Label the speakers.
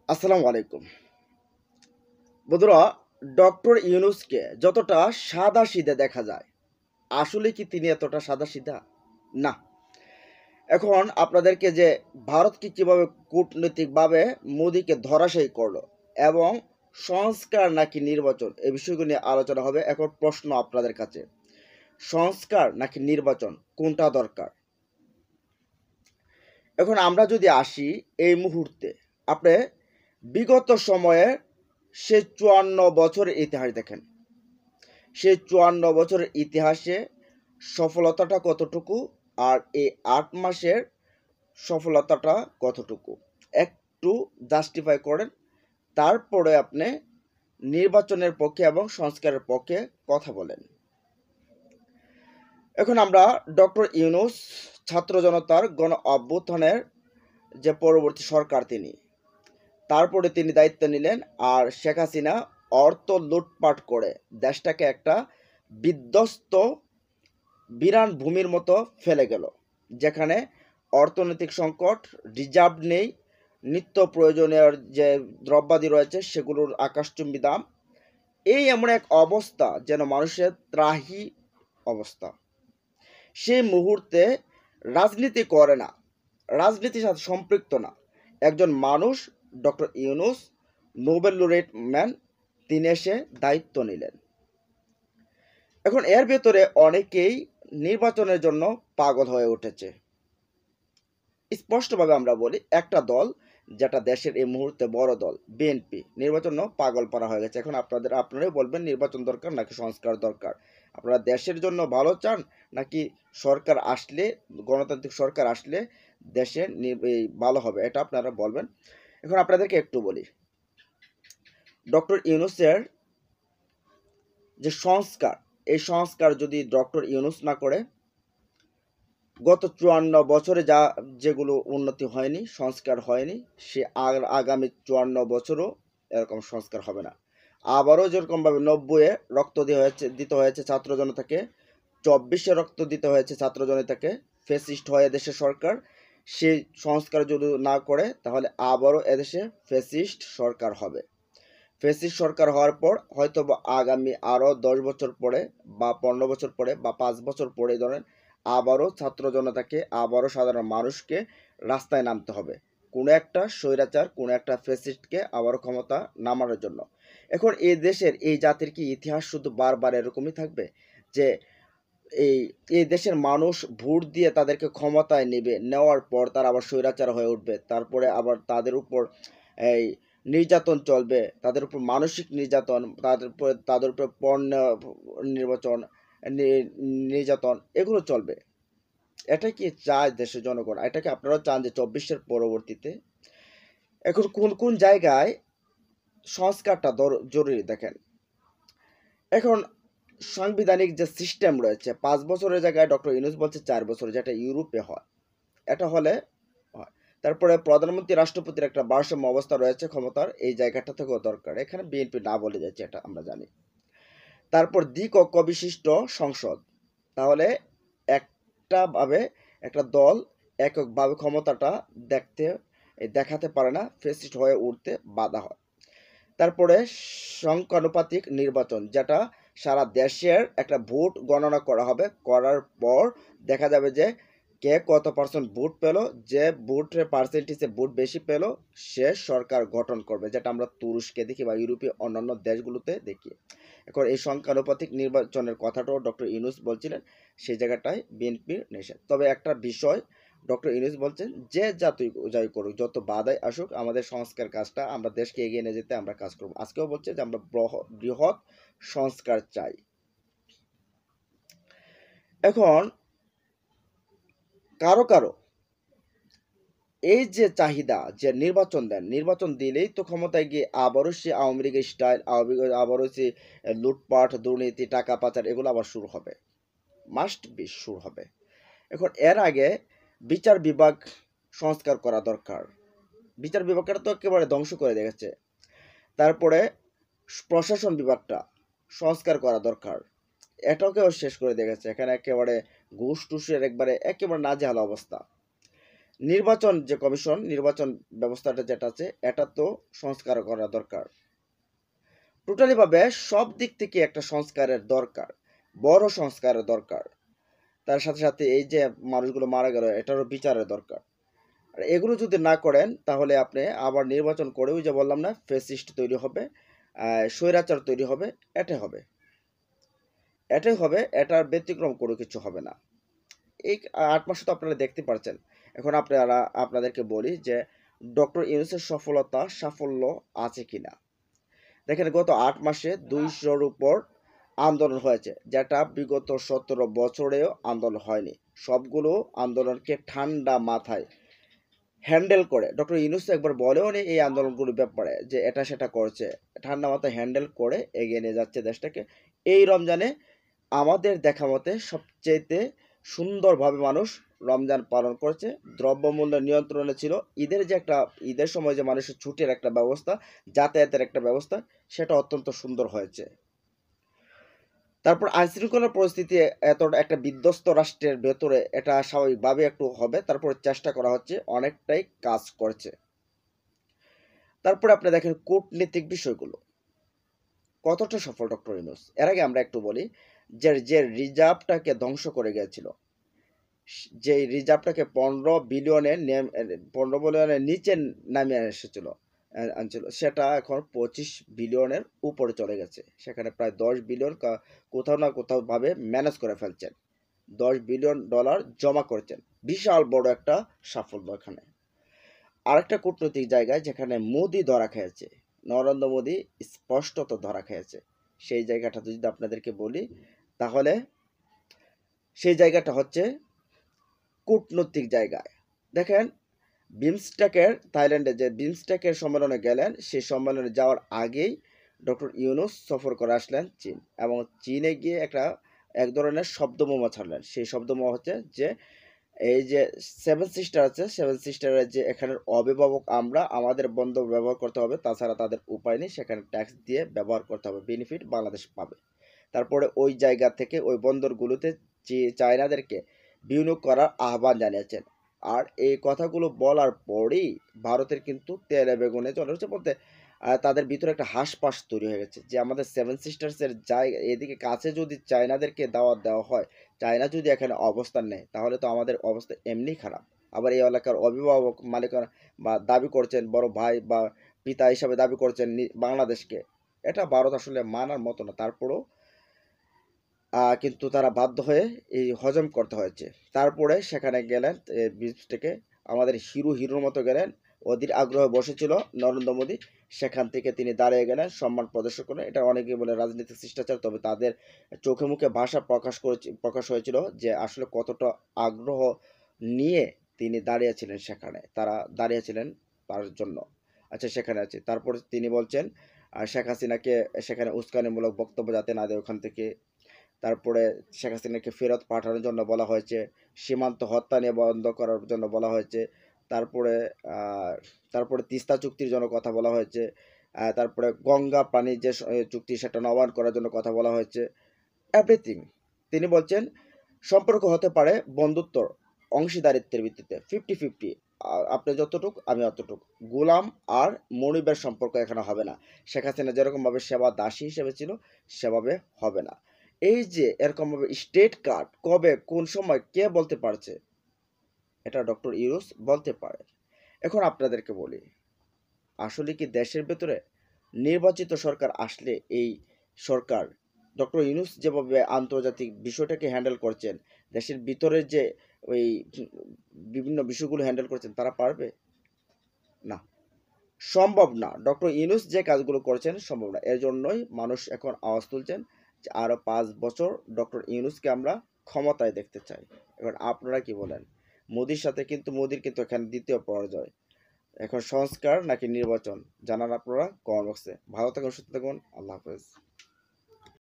Speaker 1: আসসালামু আলাইকুম বন্ধুরা। ডক্টর ইউনূসকে যতটা সাদাসিধে দেখা যায়, আসলে কি তিনি এতটা সাদাসিধা? না। এখন আপনাদেরকে যে ভারতকে কিভাবে কূটনৈতিকভাবে মোদিকে ধরাশায়ী করলো এবং সংস্কার নাকি নির্বাচন, এই বিষয়গুলো নিয়ে আলোচনা হবে। এখন প্রশ্ন আপনাদের কাছে, সংস্কার নাকি নির্বাচন কোনটা দরকার? এখন আমরা যদি আসি এই মুহূর্তে, আপনি বিগত সময়ে সে ৫৪ বছরের ইতিহাস দেখেন। সেই ৫৪ বছরের ইতিহাসে সফলতাটা কতটুকু, আর এই ৮ মাসের সফলতাটা কতটুকু, একটু জাস্টিফাই করেন। তারপরে আপনি নির্বাচনের পক্ষে এবং সংস্কারের পক্ষে কথা বলেন। এখন আমরা ডক্টর ইউনূস ছাত্র জনতার গণ অভ্যুত্থানের যে পরবর্তী সরকার, তারপরে তিনি দায়িত্ব নিলেন। আর শেখ হাসিনা অর্থ লুটপাট করে দেশটাকে একটা বিধ্বস্ত বিরান ভূমির মতো ফেলে গেল, যেখানে অর্থনৈতিক সংকট, রিজার্ভ নেই, নিত্য প্রয়োজনীয় যে দ্রব্যাদি রয়েছে সেগুলোর আকাশচুম্বী দাম। এই এমন এক অবস্থা যেন মানুষের ত্রাহি অবস্থা। সেই মুহূর্তে রাজনীতি করে না, রাজনীতির সাথে সম্পৃক্ত না একজন মানুষ, doctor Yunus, Nobel laureate man, তিনি এসে দায়িত্ব নিলেন। এখন এর ভেতরে অনেকেই নির্বাচনের জন্য পাগল হয়ে উঠেছে। স্পষ্টভাবে আমরা বলি, একটা দল যেটা দেশের এই মুহূর্তে বড় দল বিএনপি, নির্বাচন পাগল পারা হয়ে গেছে। এখন আপনারাই বলবেন নির্বাচন দরকার নাকি সংস্কার দরকার? আপনারা দেশের জন্য ভালো চান নাকি সরকার আসলে, গণতান্ত্রিক সরকার আসলে দেশে ভালো হবে, এটা আপনারা বলবেন। এখন আপনাদেরকে একটু বলি, ডক্টর ইউনূসের যে সংস্কার, এই সংস্কার যদি ডক্টর ইউনূস না করে, গত ৫৪ বছরে যেগুলো উন্নতি হয়নি, সংস্কার হয়নি, সে আগামী ৫৪ বছরও এরকম সংস্কার হবে না। আবারও যেরকমভাবে ৯০-এ রক্ত দিতে হয়েছে ছাত্র জনতাকে, ২৪-এ রক্ত দিতে হয়েছে ছাত্র জনতাকে, ফ্যাসিস্ট হয়ে দেশের সরকার, সেই সংস্কার যদি না করে তাহলে আবারও এদেশে ফ্যাসিস্ট সরকার হবে। ফ্যাসিস্ট সরকার হওয়ার পর হয়তো বা আগামী আরও ১০ বছর পরে বা ১৫ বছর পরে বা ৫ বছর পরে ধরেন আবারও ছাত্র জনতাকে, আবারও সাধারণ মানুষকে রাস্তায় নামতে হবে কোনো একটা স্বৈরাচার, কোনো একটা ফ্যাসিস্টকে আবারও ক্ষমতা নামানোর জন্য। এখন এই দেশের, এই জাতির কি ইতিহাস শুধু বারবার এরকমই থাকবে যে এই এই দেশের মানুষ ভোট দিয়ে তাদেরকে ক্ষমতায় নেবে, নেওয়ার পর তারা আবার স্বৈরাচার হয়ে উঠবে, তারপরে আবার তাদের উপর এই নির্যাতন চলবে, তাদের উপর মানসিক নির্যাতন, তাদের উপর পণ্য নির্বাচন, নির্যাতন, এগুলো চলবে? এটা কি চায় দেশের জনগণ? এটা কি আপনারাও চান যে ২৪-এর পরবর্তীতে? এখন কোন কোন জায়গায় সংস্কারটা জরুরি দেখেন। এখন সাংবিধানিক যে সিস্টেম রয়েছে, ৫ বছরের জায়গায় ডক্টর ইউনূস বলছে ৪ বছর, যেটা ইউরোপে হয়, এটা হলে হয়। তারপরে প্রধানমন্ত্রী রাষ্ট্রপতির একটা ভারসাম্য অবস্থা রয়েছে ক্ষমতার, এই জায়গাটা থেকেও দরকার, এখানে বিএনপি না বলে যাচ্ছে, এটা আমরা জানি। তারপর দ্বিকক্ষ বিশিষ্ট সংসদ, তাহলে একটাভাবে একটা দল এককভাবে ক্ষমতাটা দেখাতে পারে না, ফেসিস্ট হয়ে উঠতে বাধা হয়। তারপরে সংখ্যানুপাতিক নির্বাচন, যেটা সারা দেশের একটা ভোট গণনা করা হবে, করার পর দেখা যাবে যে কে কত পার্সেন্ট ভোট পেল, যে ভোটের পার্সেন্টেজে ভোট বেশি পেল সে সরকার গঠন করবে, যেটা আমরা তুরস্কে দেখি বা ইউরোপীয় অন্যান্য দেশগুলোতে দেখি। এখন এই সংখ্যানুপাতিক নির্বাচনের কথাটাও ডক্টর ইউনূস বলছিলেন, সেই জায়গাটায় বিএনপির নিষেধ। তবে একটা বিষয়, ডক্টর ইউনূস বলছেন যে যাই করুক, যত বাধাই আসুক, আমাদের সংস্কার কাজটা, আমরা দেশকে এগিয়ে নিয়ে যেতে আমরা কাজ করব। আজকেও বলছে যে আমরা বৃহৎ সংস্কার চাই। এখন কারো কারো এই যে চাহিদা, যে নির্বাচন দেন, নির্বাচন দিলেই তো ক্ষমতায় গিয়ে আবারও সে আওয়ামী লীগের স্টাইল, আবারও সে লুটপাট, দুর্নীতি, টাকা পাচার, এগুলো আবার শুরু হবে, মাস্ট বি শুরু হবে। এখন এর আগে বিচার বিভাগ সংস্কার করা দরকার, বিচার বিভাগটা তো একেবারে ধ্বংস করে দিয়েছে। তারপরে প্রশাসন বিভাগটা সংস্কার করা দরকার, এটাকেও শেষ করে দিয়ে গেছে। এখানে একেবারে ঘুষ টুসের একেবারে নাজেহাল অবস্থা। নির্বাচন যে কমিশন, নির্বাচন ব্যবস্থাটা যেটা আছে, এটা তো সংস্কার করা দরকার। টোটালি ভাবে সব দিক থেকে একটা সংস্কারের দরকার, বড় সংস্কারের দরকার। তার সাথে সাথে এই যে মানুষগুলো মারা গেল, এটারও বিচারের দরকার। আর এগুলো যদি না করেন, তাহলে আপনি আবার নির্বাচন করেও যে বললাম না, ফ্যাসিস্ট তৈরি হবে, স্বৈরাচার তৈরি হবে, এটাই হবে, এটাই হবে, এটার ব্যতিক্রম কোনো কিছু হবে না। এই ৮ মাসে তো আপনারা দেখতে পাচ্ছেন। এখন আপনাদেরকে বলি যে ডক্টর ইউনূসের সাফল্য আছে কিনা। দেখেন, গত ৮ মাসে ২০০-র উপর আন্দোলন হয়েছে, যেটা বিগত ১৭ বছরেও আন্দোলন হয়নি। সবগুলো আন্দোলনকে ঠান্ডা মাথায় হ্যান্ডেল করে, ডক্টর ইউনূস একবার বলেও নেই এই আন্দোলনগুলোর ব্যাপারে যে এটা সেটা করছে। ঠান্ডা মাথায় হ্যান্ডেল করে এগিয়ে নিয়ে যাচ্ছে দেশটাকে। এই রমজানে আমাদের দেখা মতে সবচেয়েতে সুন্দরভাবে মানুষ রমজান পালন করছে। দ্রব্যমূল্য নিয়ন্ত্রণে ছিল। ঈদের সময় যে মানুষের ছুটির একটা ব্যবস্থা, যাতায়াতের একটা ব্যবস্থা, সেটা অত্যন্ত সুন্দর হয়েছে। তারপর আইনশৃঙ্খলার পরিস্থিতি এতটা একটা বিধ্বস্ত রাষ্ট্রের ভেতরে এটা স্বাভাবিকভাবে একটু হবে, তারপর চেষ্টা করা হচ্ছে, অনেকটাই কাজ করছে। তারপরে আপনি দেখেন কূটনীতিক বিষয়গুলো কতটা সফল ডক্টর ইউনূস। এর আগে আমরা একটু বলি যে রিজার্ভটাকে ধ্বংস করে গিয়েছিল, যে রিজার্ভটাকে 15 বিলিয়নের নিচে নামিয়ে আনছিল, সেটা এখন 25 বিলিয়নের উপরে চলে গেছে। সেখানে প্রায় 10 বিলিয়ন কোথাও না কোথাও ভাবে ম্যানেজ করে ফেলছেন, $10 বিলিয়ন জমা করেছেন। বিশাল বড় একটা সাফল্য। এখানে আরেকটা কূটনৈতিক জায়গায় যেখানে মোদি ধরা খেয়েছে, নরেন্দ্র মোদি স্পষ্টত ধরা খেয়েছে, সেই জায়গাটা যদি আপনাদেরকে বলি, তাহলে সেই জায়গাটা হচ্ছে কূটনৈতিক জায়গায়। দেখেন, থাইল্যান্ডে যে বিমস্টেকের সম্মেলনে গেলেন, সেই সম্মেলনে যাওয়ার আগেই ডক্টর ইউনূস সফর করে আসলেন চীন, এবং চীনে গিয়ে এক ধরনের শব্দবোমা ছাড়লেন। সেই শব্দবোমা হচ্ছে যে এই যে 7 সিস্টার আছে, 7 সিস্টারের যে এখানের অভিভাবক আমরা, আমাদের বন্দর ব্যবহার করতে হবে, তাছাড়া তাদের উপায় নেই, সেখানে ট্যাক্স দিয়ে ব্যবহার করতে হবে, বেনিফিট বাংলাদেশ পাবে। তারপরে ওই জায়গা থেকে ওই বন্দরগুলোতে চায়নাদেরকে বিনিয়োগ করার আহ্বান জানিয়েছেন। আর এই কথাগুলো বলার পরেই ভারতের কিন্তু তেলে বেগুনে চলে হচ্ছে বলতে, তাদের ভিতরে একটা হাসপাস তৈরি হয়ে গেছে যে আমাদের 7 সিস্টার্সের জায়গা এদিকে কাছে যদি চায়নাদেরকে দাওয়াত দেওয়া হয়, চায়না যদি এখানে অবস্থান নেয়, তাহলে তো আমাদের অবস্থা এমনি খারাপ। আবার এই এলাকার অভিভাবক মালিকানা বা দাবি করছেন, বড় ভাই বা পিতা হিসাবে দাবি করছেন বাংলাদেশকে। এটা ভারত আসলে মানার মতো না। তারপরেও কিন্তু তারা বাধ্য হয়ে এই হজম করতে হয়েছে। তারপরে সেখানে গেলেন, বিচটাকে আমাদের হিরোর মতো গেলেন। অধীর আগ্রহে বসেছিল নরেন্দ্র মোদী, সেখান থেকে তিনি দাঁড়িয়ে গেলেন, সম্মান প্রদর্শন করেন। এটা অনেকে বলে রাজনৈতিক শিষ্টাচার, তবে তাদের চোখে মুখে ভাষা প্রকাশ হয়েছিল যে আসলে কতটা আগ্রহ নিয়ে তিনি দাঁড়িয়েছিলেন সেখানে, তারা দাঁড়িয়েছিলেন তার জন্য। আচ্ছা, সেখানে আছে। তারপর তিনি বলছেন শেখ হাসিনাকে সেখানে উস্কানিমূলক বক্তব্য যাতে না দেয় ওখান থেকে। তারপরে শেখ হাসিনাকে ফেরত পাঠানোর জন্য বলা হয়েছে, সীমান্ত হত্যা নিয়ে বন্ধ করার জন্য বলা হয়েছে, তারপরে তারপরে তিস্তা চুক্তির জন্য কথা বলা হয়েছে, তারপরে গঙ্গা পানি যে চুক্তি সেটা নবায়ন করার জন্য কথা বলা হয়েছে, এভরিথিং। তিনি বলছেন সম্পর্ক হতে পারে বন্ধুত্বর অংশীদারিত্বের ভিত্তিতে, 50-50, আপনি যতটুক আমি অতটুক। গোলাম আর মনিবের সম্পর্ক এখানে হবে না। শেখ হাসিনা যেরকমভাবে সেবা দাসী হিসেবে ছিল, সেভাবে হবে না। এই যে এরকমভাবে স্টেট কার্ড কবে কোন সময় কে বলতে পারছে? এটা ডক্টর ইউনূস বলতে পারে। এখন আপনাদেরকে বলি, আসলে কি দেশের ভেতরে নির্বাচিত সরকার আসলে এই সরকার ডক্টর ইউনূস যেভাবে আন্তর্জাতিক বিষয়টাকে হ্যান্ডেল করছেন, দেশের ভিতরের যে ওই বিভিন্ন বিষয়গুলো হ্যান্ডেল করছেন, তারা পারবে না, সম্ভব না। ডক্টর ইউনূস যে কাজগুলো করছেন সম্ভব না। এর জন্যই মানুষ এখন আওয়াজ তুলছেন যে আরো 5 বছর ডক্টর ইউনূসকে আমরা ক্ষমতায় দেখতে চাই। এখন আপনারা কি বলেন? মোদির কিন্তু এখানে দ্বিতীয় পরাজয়। এখন সংস্কার নাকি নির্বাচন জানান আপনারা কমেন্ট বক্সে। ভালো থাকুন, সুস্থ থাকুন, আল্লাহ হাফেজ।